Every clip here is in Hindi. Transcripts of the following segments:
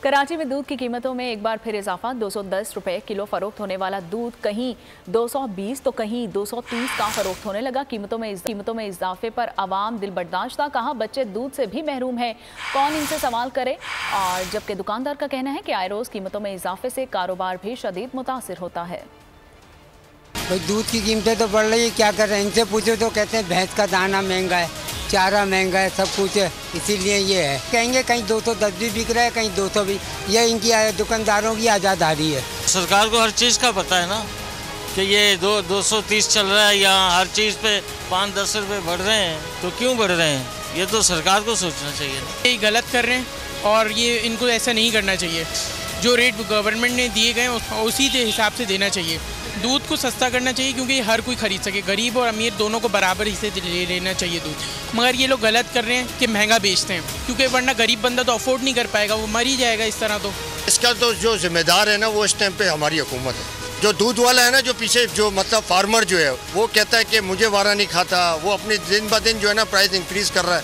कराची में दूध की कीमतों में एक बार फिर इजाफा। 210 रुपए किलो फरोख्त होने वाला दूध कहीं 220 तो कहीं 230 का फरोख्त होने लगा। कीमतों में इजाफे पर आवाम दिल बर्दाश्त। कहा बच्चे दूध से भी महरूम है, कौन इनसे सवाल करे। और जबकि दुकानदार का कहना है कि आए रोज कीमतों में इजाफे से कारोबार भी शदीद मुतासिर होता है। भाई दूध की कीमतें तो बढ़ रही है, क्या कर रहे हैं। इनसे पूछो तो कहते हैं भैंस का दाना महंगा है, चारा महंगा है, सब कुछ है, इसीलिए ये है। कहेंगे कहीं 210 भी बिक रहा है, कहीं 200 भी। ये इनकी दुकानदारों की आज़ादारी है। सरकार को हर चीज़ का पता है ना कि ये 230 चल रहा है या हर चीज़ पे 5-10 रुपये बढ़ रहे हैं, तो क्यों बढ़ रहे हैं, ये तो सरकार को सोचना चाहिए। ये गलत कर रहे हैं और ये इनको ऐसा नहीं करना चाहिए। जो रेट गवर्नमेंट ने दिए गए उसी के हिसाब से देना चाहिए। दूध को सस्ता करना चाहिए क्योंकि हर कोई खरीद सके, गरीब और अमीर दोनों को बराबर हिस्से ले लेना चाहिए दूध। मगर ये लोग गलत कर रहे हैं कि महंगा बेचते हैं, क्योंकि वरना गरीब बंदा तो अफोर्ड नहीं कर पाएगा, वो मर ही जाएगा इस तरह। तो इसका तो जो जिम्मेदार है ना वो इस टाइम पे हमारी हुकूमत है। जो दूध वाला है ना, जो पीछे जो मतलब फार्मर जो है वो कहता है कि मुझे वारा नहीं खाता, वो अपनी दिन ब दिन जो है ना प्राइस इंक्रीज कर रहा है।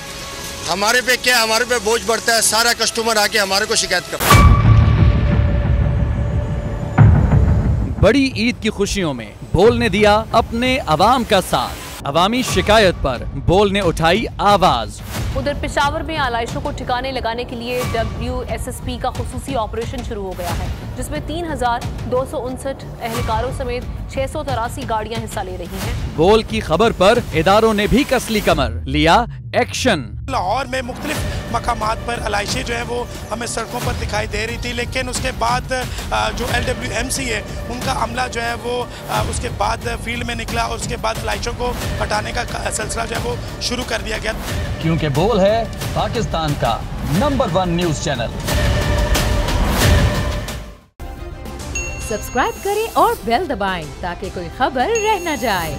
हमारे पे क्या, हमारे पे बोझ बढ़ता है, सारा कस्टमर आके हमारे को शिकायत करता है। बड़ी ईद की खुशियों में बोल ने दिया अपने अवाम का साथ। अवामी शिकायत पर बोल ने उठाई आवाज। उधर पेशावर में आलाइशों को ठिकाने लगाने के लिए WSSP का खुसूसी ऑपरेशन शुरू हो गया है, जिसमें 3259 एहलकारों समेत 683 गाड़ियां हिस्सा ले रही हैं। बोल की खबर पर इदारों ने भी कसली कमर, लिया एक्शन। लाहौर में मुख्तलिफ मकामात पर आलाइशें जो है वो हमें सड़कों पर दिखाई दे रही थी, लेकिन उसके बाद जो LWMC है उनका अमला जो है वो उसके बाद फील्ड में निकला और उसके बाद आलाइशों को हटाने का सिलसिला जो है वो शुरू कर दिया गया। क्योंकि बोल है पाकिस्तान का नंबर 1 न्यूज चैनल। सब्सक्राइब करें और बेल दबाएं ताकि कोई खबर रह न जाए।